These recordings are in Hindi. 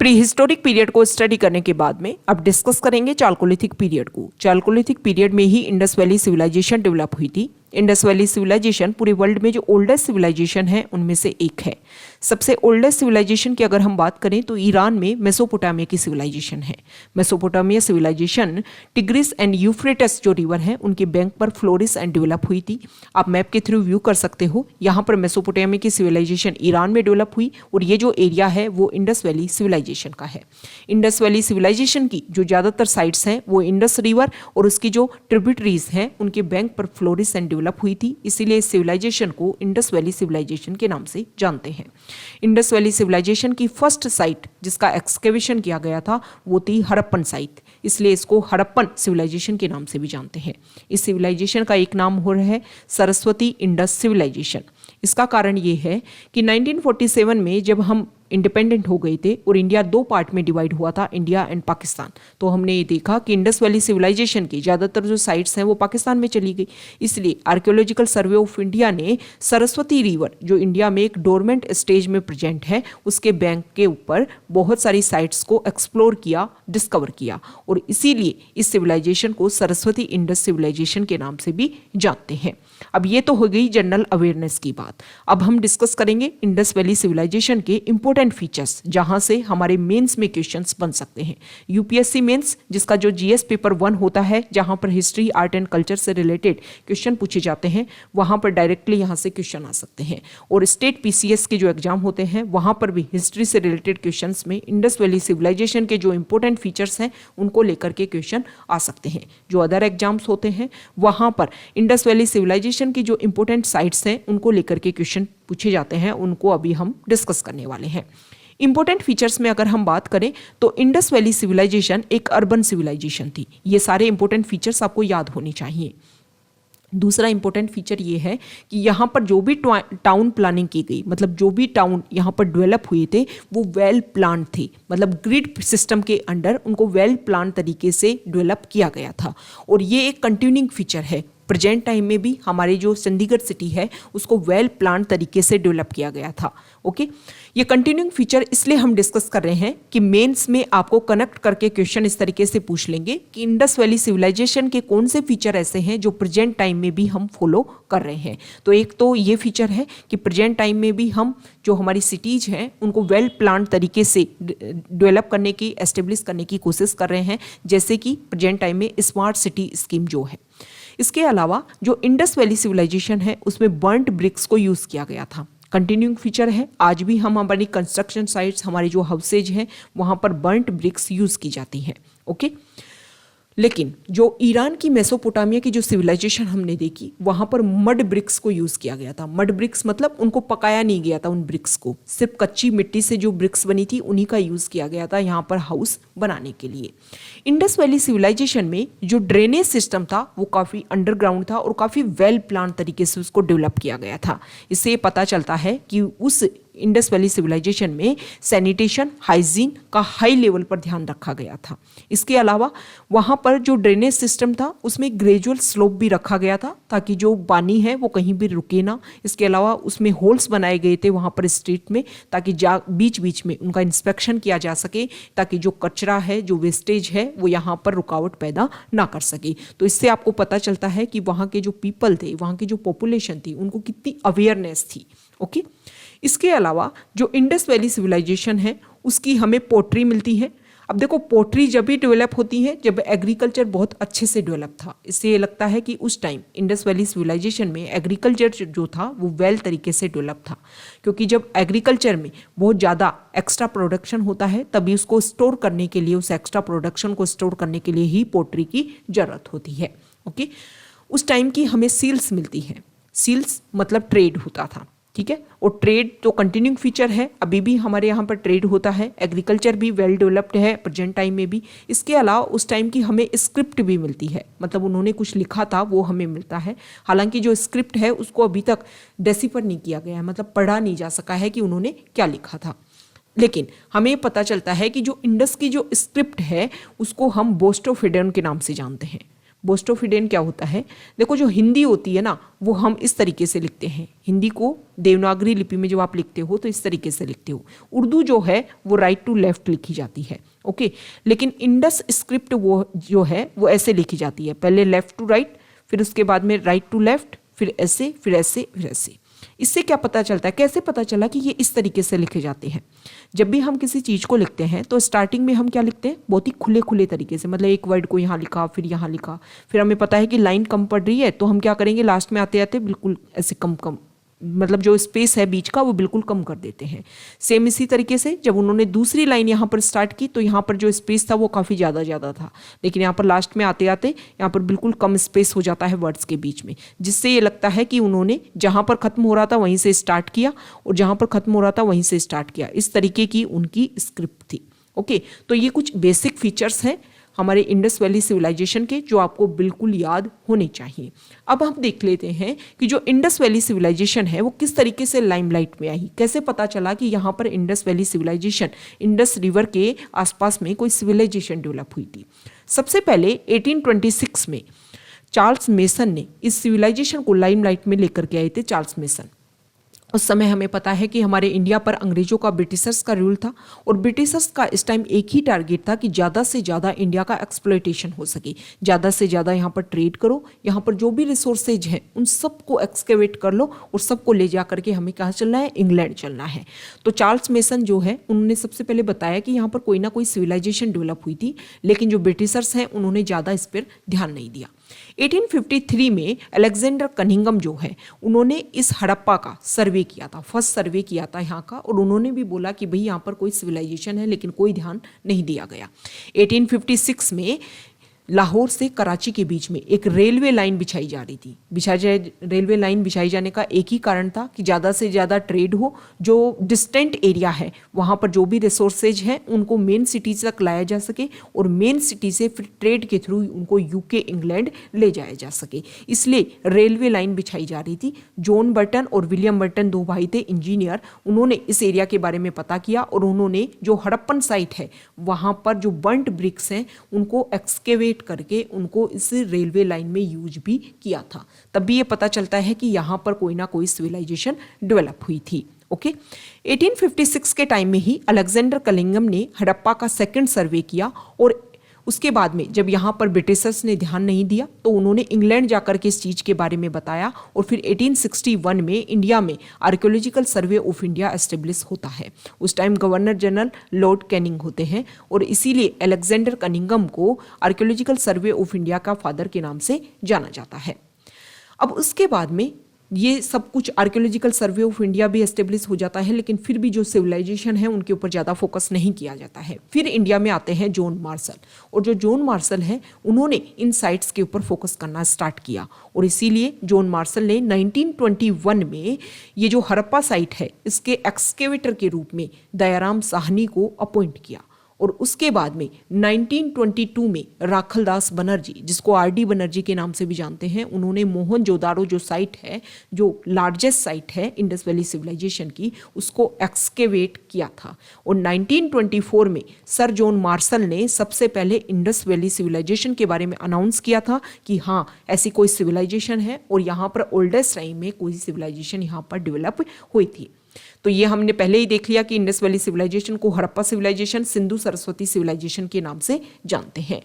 प्री हिस्टोरिक पीरियड को स्टडी करने के बाद में अब डिस्कस करेंगे चालकोलिथिक पीरियड को। चालकोलिथिक पीरियड में ही इंडस वैली सिविलाइजेशन डेवलप हुई थी। इंडस वैली सिविलाइजेशन पूरे वर्ल्ड में जो ओल्डेस्ट सिविलाइजेशन है उनमें से एक है। सबसे ओल्डेस्ट सिविलाइजेशन की अगर हम बात करें तो ईरान में मेसोपोटामिया की सिविलाइजेशन है। Mesopotamia civilisation Tigris and Euphrates जो रिवर है उनके बैंक पर फ्लोरिश एंड डेवलप हुई थी। आप मैप के थ्रू व्यू कर सकते हो। यहाँ पर मेसोपोटामिया की सिविलाइजेशन ईरान में डेवलप हुई और ये जो एरिया है वो इंडस वैली सिविलाइजेशन का है। इंडस वैली सिविलाइजेशन की जो ज़्यादातर साइट्स हैं वो इंडस रिवर और उसकी जो ट्रिब्यूटरीज हैं उनके बैंक पर फ्लोरिश एंड डेवलप हुई थी, इसीलिए इस सिविलाइजेशन को इंडस वैली सिविलाइजेशन के नाम से जानते हैं। इंडस वैली सिविलाइजेशन की फर्स्ट साइट जिसका एक्सकेवेशन किया गया था वो थी हड़प्पन साइट, इसलिए इसको हड़प्पन सिविलाइजेशन के नाम से भी जानते हैं। इस सिविलाइजेशन का एक नाम हो रहा है सरस्वती इंडस सिविलाइजेशन। इसका कारण ये है कि 1947 में जब हम इंडिपेंडेंट हो गए थे और इंडिया दो पार्ट में डिवाइड हुआ था, इंडिया एंड पाकिस्तान, तो हमने ये देखा कि इंडस वैली सिविलाइजेशन की ज़्यादातर जो साइट्स हैं वो पाकिस्तान में चली गई। इसलिए आर्कियोलॉजिकल सर्वे ऑफ इंडिया ने सरस्वती रिवर जो इंडिया में एक डोरमेंट स्टेज में प्रेजेंट है उसके बैंक के ऊपर बहुत सारी साइट्स को एक्सप्लोर किया, डिस्कवर किया और इसीलिए इस सिविलाइजेशन को सरस्वती इंडस सिविलाइजेशन के नाम से भी जानते हैं। अब ये तो हो गई जनरल अवेयरनेस की बात। अब हम डिस्कस करेंगे इंडस वैली सिविलाइजेशन के इंपॉर्टेंट फीचर्स जहां से हमारे मेंस में क्वेश्चंस बन सकते हैं। यूपीएससी मेंस जिसका जो जीएस पेपर 1 होता है जहां पर हिस्ट्री, आर्ट एंड कल्चर से रिलेटेड क्वेश्चन पूछे जाते हैं, वहां पर डायरेक्टली यहां से क्वेश्चन आ सकते हैं। और स्टेट पीसीएस के जो एग्जाम होते हैं वहां पर भी हिस्ट्री से रिलेटेड क्वेश्चन में इंडस वैली सिविलाइजेशन के जो इंपॉर्टेंट फीचर्स हैं उनको लेकर के क्वेश्चन आ सकते हैं। जो अदर एग्जाम्स होते हैं वहां पर इंडस वैली सिविलाइजेशन की जो इंपॉर्टेंट साइट्स हैं उनको लेकर के क्वेश्चन पूछे जाते हैं, उनको अभी हम डिस्कस करने वाले हैं। इंपॉर्टेंट फीचर्स में अगर हम बात करें तो इंडस वैली सिविलाइजेशन एक अर्बन सिविलाइजेशन थी। ये सारे इंपॉर्टेंट फीचर्स आपको याद होने चाहिए। दूसरा इंपॉर्टेंट फीचर ये है कि यहाँ पर जो भी टाउन प्लानिंग की गई, मतलब जो भी टाउन यहाँ पर डेवलप हुए थे वो वेल प्लान थे, मतलब ग्रिड सिस्टम के अंडर उनको वेल प्लान तरीके से डेवलप किया गया था। और ये एक कंटिन्यूइंग फीचर है। प्रेजेंट टाइम में भी हमारी जो चंडीगढ़ सिटी है उसको वेल प्लान तरीके से डेवलप किया गया था। ओके, ये कंटिन्यूइंग फीचर इसलिए हम डिस्कस कर रहे हैं कि मेंस में आपको कनेक्ट करके क्वेश्चन इस तरीके से पूछ लेंगे कि इंडस वैली सिविलाइजेशन के कौन से फीचर ऐसे हैं जो प्रेजेंट टाइम में भी हम फॉलो कर रहे हैं। तो एक तो ये फीचर है कि प्रेजेंट टाइम में भी हम जो हमारी सिटीज हैं उनको वेल प्लान तरीके से डेवलप करने की, एस्टेब्लिश करने की कोशिश कर रहे हैं, जैसे कि प्रेजेंट टाइम में स्मार्ट सिटी स्कीम जो है। इसके अलावा जो इंडस वैली सिविलाइजेशन है उसमें बर्न्ट ब्रिक्स को यूज़ किया गया था। कंटिन्यूइंग फीचर है। आज भी हम हमारी कंस्ट्रक्शन साइट्स, हमारे जो हाउसेज हैं वहाँ पर बर्न्ट ब्रिक्स यूज़ की जाती हैं। ओके, लेकिन जो ईरान की मेसोपोटामिया की जो सिविलाइजेशन हमने देखी वहाँ पर मड ब्रिक्स को यूज़ किया गया था। मड ब्रिक्स मतलब उनको पकाया नहीं गया था, उन ब्रिक्स को सिर्फ कच्ची मिट्टी से जो ब्रिक्स बनी थी उन्हीं का यूज़ किया गया था यहाँ पर हाउस बनाने के लिए। इंडस वैली सिविलाइजेशन में जो ड्रेनेज सिस्टम था वो काफ़ी अंडरग्राउंड था और काफ़ी वेल प्लान तरीके से उसको डेवलप किया गया था। इससे पता चलता है कि उस इंडस वैली सिविलाइजेशन में सैनिटेशन, हाइजीन का हाई लेवल पर ध्यान रखा गया था। इसके अलावा वहाँ पर जो ड्रेनेज सिस्टम था उसमें ग्रेजुअल स्लोप भी रखा गया था ताकि जो पानी है वो कहीं भी रुके ना। इसके अलावा उसमें होल्स बनाए गए थे वहाँ पर स्ट्रीट में ताकि बीच बीच में उनका इंस्पेक्शन किया जा सके, ताकि जो कचरा है, जो वेस्टेज है वो यहाँ पर रुकावट पैदा ना कर सके। तो इससे आपको पता चलता है कि वहाँ के जो पीपल थे, वहाँ की जो पॉपुलेशन थी, उनको कितनी अवेयरनेस थी। ओके, इसके अलावा जो इंडस वैली सिविलाइजेशन है उसकी हमें पोट्री मिलती है। अब देखो, पोट्री जब भी डेवलप होती है जब एग्रीकल्चर बहुत अच्छे से डेवलप था। इससे ये लगता है कि उस टाइम इंडस वैली सिविलाइजेशन में एग्रीकल्चर जो था वो वेल तरीके से डेवलप था, क्योंकि जब एग्रीकल्चर में बहुत ज़्यादा एक्स्ट्रा प्रोडक्शन होता है तभी उसको स्टोर करने के लिए, उस एक्स्ट्रा प्रोडक्शन को स्टोर करने के लिए ही पोट्री की ज़रूरत होती है। ओके, उस टाइम की हमें सील्स मिलती हैं। सील्स मतलब ट्रेड होता था, ठीक है। और ट्रेड तो कंटिन्यूइंग फीचर है, अभी भी हमारे यहाँ पर ट्रेड होता है। एग्रीकल्चर भी वेल डेवलप्ड है प्रेजेंट टाइम में भी। इसके अलावा उस टाइम की हमें स्क्रिप्ट भी मिलती है, मतलब उन्होंने कुछ लिखा था वो हमें मिलता है। हालांकि जो स्क्रिप्ट है उसको अभी तक डेसिफर नहीं किया गया है, मतलब पढ़ा नहीं जा सका है कि उन्होंने क्या लिखा था। लेकिन हमें पता चलता है कि जो इंडस की जो स्क्रिप्ट है उसको हम बोस्टोफिडेन के नाम से जानते हैं। बोस्टोफिडेन क्या होता है? देखो, जो हिंदी होती है ना, वो हम इस तरीके से लिखते हैं। हिंदी को देवनागरी लिपि में जब आप लिखते हो तो इस तरीके से लिखते हो। उर्दू जो है वो राइट टू लेफ्ट लिखी जाती है, ओके। लेकिन इंडस स्क्रिप्ट वो जो है वो ऐसे लिखी जाती है, पहले लेफ्ट टू राइट, फिर उसके बाद में राइट टू लेफ्ट, फिर ऐसे, फिर ऐसे, फिर ऐसे। इससे क्या पता चलता है, कैसे पता चला कि ये इस तरीके से लिखे जाते हैं? जब भी हम किसी चीज़ को लिखते हैं तो स्टार्टिंग में हम क्या लिखते हैं? बहुत ही खुले खुले तरीके से, मतलब एक वर्ड को यहाँ लिखा, फिर यहाँ लिखा, फिर हमें पता है कि लाइन कम पड़ रही है तो हम क्या करेंगे, लास्ट में आते आते बिल्कुल ऐसे कम कम, मतलब जो स्पेस है बीच का वो बिल्कुल कम कर देते हैं। सेम इसी तरीके से जब उन्होंने दूसरी लाइन यहाँ पर स्टार्ट की तो यहाँ पर जो स्पेस था वो काफ़ी ज़्यादा था, लेकिन यहाँ पर लास्ट में आते आते यहाँ पर बिल्कुल कम स्पेस हो जाता है वर्ड्स के बीच में, जिससे ये लगता है कि उन्होंने जहाँ पर ख़त्म हो रहा था वहीं से स्टार्ट किया और जहाँ पर ख़त्म हो रहा था वहीं से स्टार्ट किया। इस तरीके की उनकी स्क्रिप्ट थी, ओके। तो ये कुछ बेसिक फीचर्स हैं हमारे इंडस वैली सिविलाइजेशन के जो आपको बिल्कुल याद होने चाहिए। अब हम देख लेते हैं कि जो इंडस वैली सिविलाइजेशन है वो किस तरीके से लाइमलाइट में आई, कैसे पता चला कि यहाँ पर Indus valley civilisation, Indus river के आसपास में कोई सिविलाइजेशन डेवलप हुई थी। सबसे पहले 1826 में चार्ल्स मेसन ने इस सिविलाइजेशन को लाइमलाइट में लेकर के आए थे। चार्ल्स मेसन, उस समय हमें पता है कि हमारे इंडिया पर अंग्रेजों का, ब्रिटिशर्स का रूल था और ब्रिटिशर्स का इस टाइम एक ही टारगेट था कि ज़्यादा से ज़्यादा इंडिया का एक्सप्लॉयटेशन हो सके, ज़्यादा से ज़्यादा यहाँ पर ट्रेड करो, यहाँ पर जो भी रिसोर्सेज हैं उन सबको एक्सकेवेट कर लो और सबको ले जा करके हमें कहाँ चलना है, इंग्लैंड चलना है। तो चार्ल्स मेसन जो है उन्होंने सबसे पहले बताया कि यहाँ पर कोई ना कोई सिविलाइजेशन डेवलप हुई थी, लेकिन जो ब्रिटिशर्स हैं उन्होंने ज़्यादा इस पर ध्यान नहीं दिया। 1853 में अलेक्जेंडर कनिंघम जो है उन्होंने इस हड़प्पा का सर्वे किया था, फर्स्ट सर्वे किया था यहाँ का, और उन्होंने भी बोला कि भाई यहाँ पर कोई सिविलाइजेशन है, लेकिन कोई ध्यान नहीं दिया गया। 1856 में लाहौर से कराची के बीच में एक रेलवे लाइन बिछाई जा रही थी। रेलवे लाइन बिछाई जाने का एक ही कारण था कि ज़्यादा से ज़्यादा ट्रेड हो, जो डिस्टेंट एरिया है वहाँ पर जो भी रिसोर्सेज हैं उनको मेन सिटीज तक लाया जा सके और मेन सिटी से फिर ट्रेड के थ्रू उनको यूके, इंग्लैंड ले जाया जा सके, इसलिए रेलवे लाइन बिछाई जा रही थी। जॉन बर्टन और विलियम बर्टन दो भाई थे इंजीनियर, उन्होंने इस एरिया के बारे में पता किया और उन्होंने जो हड़प्पन साइट है वहाँ पर जो बर्न्ट ब्रिक्स हैं उनको एक्सकेवेट करके उनको इस रेलवे लाइन में यूज भी किया था। तब भी ये पता चलता है कि यहाँ पर कोई ना कोई सिविलाइजेशन डेवलप हुई थी, ओके। 1856 के टाइम में ही अलेक्जेंडर कनिंघम ने हड़प्पा का सेकंड सर्वे किया और उसके बाद में जब यहाँ पर ब्रिटिशर्स ने ध्यान नहीं दिया तो उन्होंने इंग्लैंड जाकर के इस चीज़ के बारे में बताया और फिर 1861 में इंडिया में archaeological survey of India establish होता है। उस time governor general Lord Canning होते हैं और इसीलिए अलेक्जेंडर कनिंघम को आर्कियोलॉजिकल सर्वे ऑफ इंडिया का फादर के नाम से जाना जाता है। अब उसके बाद में ये सब कुछ आर्कियोलॉजिकल सर्वे ऑफ इंडिया भी एस्टेब्लिश हो जाता है, लेकिन फिर भी जो सिविलाइजेशन है उनके ऊपर ज़्यादा फोकस नहीं किया जाता है। फिर इंडिया में आते हैं जॉन मार्शल, और जो जॉन मार्शल हैं उन्होंने इन साइट्स के ऊपर फोकस करना स्टार्ट किया और इसीलिए जॉन मार्शल ने 1921 में ये जो हड़प्पा साइट है इसके एक्सकेवेटर के रूप में दयाराम साहनी को अपॉइंट किया। और उसके बाद में 1922 में राखलदास बनर्जी, जिसको आरडी बनर्जी के नाम से भी जानते हैं, उन्होंने मोहनजोदाड़ो जो साइट है, जो लार्जेस्ट साइट है इंडस वैली सिविलाइजेशन की, उसको एक्सकेवेट किया था। और 1924 में सर जॉन मार्शल ने सबसे पहले इंडस वैली सिविलाइजेशन के बारे में अनाउंस किया था कि हाँ ऐसी कोई सिविलाइजेशन है और यहाँ पर ओल्डेस्ट टाइम में कोई सिविलाइजेशन यहाँ पर डेवलप हुई थी। तो ये हमने पहले ही देख लिया कि इंडस वैली सिविलाइजेशन को हड़प्पा सिविलाइजेशन, सिंधु सरस्वती सिविलाइजेशन के नाम से जानते हैं।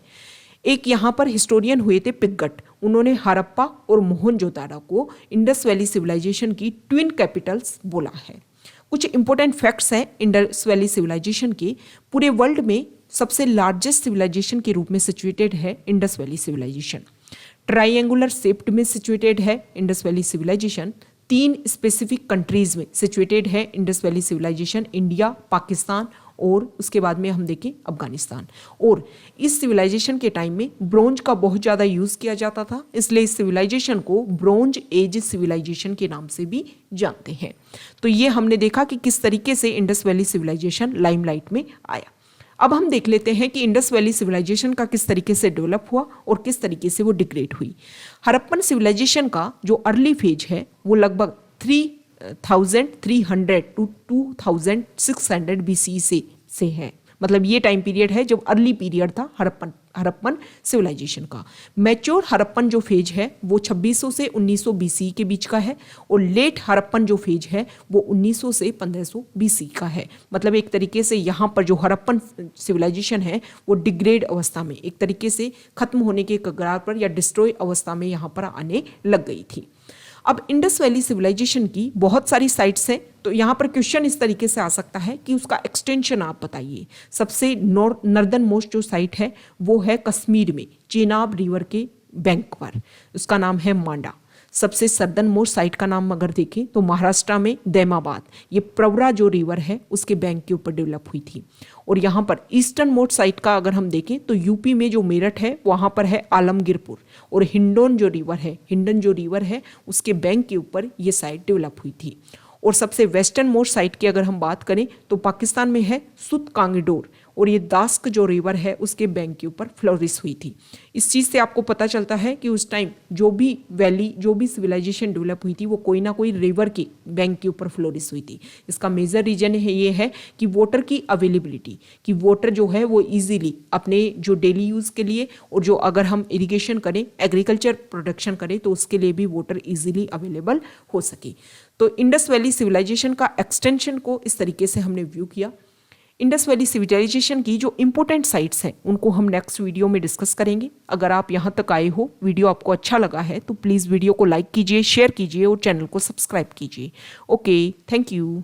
एक यहाँ पर हिस्टोरियन हुए थे पिगट, उन्होंने हड़प्पा और मोहनजोदाड़ो को इंडस वैली सिविलाइजेशन की ट्विन कैपिटल्स बोला है। कुछ इंपॉर्टेंट फैक्ट्स हैं इंडस वैली सिविलाइजेशन के। पूरे वर्ल्ड में सबसे लार्जेस्ट सिविलाइजेशन के रूप में सिचुएटेड है Indus valley civilisation. Triangular shaped में सिचुएटेड है Indus valley civilisation. 3 specific countries में सिचुएटेड है Indus valley civilisation, India, Pakistan और उसके बाद में हम देखें अफगानिस्तान। और इस सिविलाइजेशन के टाइम में ब्रोंज का बहुत ज़्यादा यूज़ किया जाता था, इसलिए इस सिविलाइजेशन को ब्रोंज एज सिविलाइजेशन के नाम से भी जानते हैं। तो ये हमने देखा कि किस तरीके से इंडस वैली सिविलाइजेशन लाइमलाइट में आया। अब हम देख लेते हैं कि इंडस वैली सिविलाइजेशन का किस तरीके से डेवलप हुआ और किस तरीके से वो डिग्रेड हुई। हड़प्पन सिविलाइजेशन का जो अर्ली फेज है वो लगभग 3300 टू 2600 BC से है, मतलब ये टाइम पीरियड है जब अर्ली पीरियड था हड़प्पन सिविलाइजेशन का। मैच्योर हड़प्पन जो फेज है वो 2600 से 1900 बीसी के बीच का है, और लेट हड़प्पन जो फेज है वो 1900 से 1500 बीसी का है। मतलब एक तरीके से यहाँ पर जो हड़प्पन सिविलाइजेशन है वो डिग्रेड अवस्था में, एक तरीके से खत्म होने के कगार पर या डिस्ट्रॉय अवस्था में यहाँ पर आने लग गई थी। अब इंडस वैली सिविलाइजेशन की बहुत सारी साइट्स हैं, तो यहाँ पर क्वेश्चन इस तरीके से आ सकता है कि उसका एक्सटेंशन आप बताइए। सबसे नॉर्दर्न मोस्ट जो साइट है वो है कश्मीर में चेनाब रिवर के बैंक पर, उसका नाम है मांडा। सबसे सदर्न मोस्ट साइट का नाम अगर देखें तो महाराष्ट्र में दैमाबाद, ये प्रवरा जो रिवर है उसके बैंक के ऊपर डेवलप हुई थी। और यहाँ पर ईस्टर्न मोस्ट साइट का अगर हम देखें तो यूपी में जो मेरठ है वहाँ पर है आलमगीरपुर, और हिंडन जो रिवर है उसके बैंक के ऊपर ये साइट डेवलप हुई थी। और सबसे वेस्टर्न मोस्ट साइट की अगर हम बात करें तो पाकिस्तान में है सुत कांगडोर, और ये दास्क जो रिवर है उसके बैंक के ऊपर फ्लोरिश हुई थी। इस चीज़ से आपको पता चलता है कि उस टाइम जो भी सिविलाइजेशन डेवलप हुई थी वो कोई ना कोई रिवर के बैंक के ऊपर फ्लोरिश हुई थी। इसका मेजर रीजन ये है कि वाटर की अवेलेबिलिटी, कि वाटर जो है वो इजीली अपने जो डेली यूज़ के लिए, और जो अगर हम इरिगेशन करें, एग्रीकल्चर प्रोडक्शन करें तो उसके लिए भी वाटर इजीली अवेलेबल हो सके। तो इंडस वैली सिविलाइजेशन का एक्सटेंशन को इस तरीके से हमने व्यू किया। इंडस वैली सिविलाइजेशन की जो इंपॉर्टेंट साइट्स हैं उनको हम नेक्स्ट वीडियो में डिस्कस करेंगे। अगर आप यहाँ तक आए हो, वीडियो आपको अच्छा लगा है तो प्लीज़ वीडियो को लाइक कीजिए, शेयर कीजिए और चैनल को सब्सक्राइब कीजिए। Okay, thank you.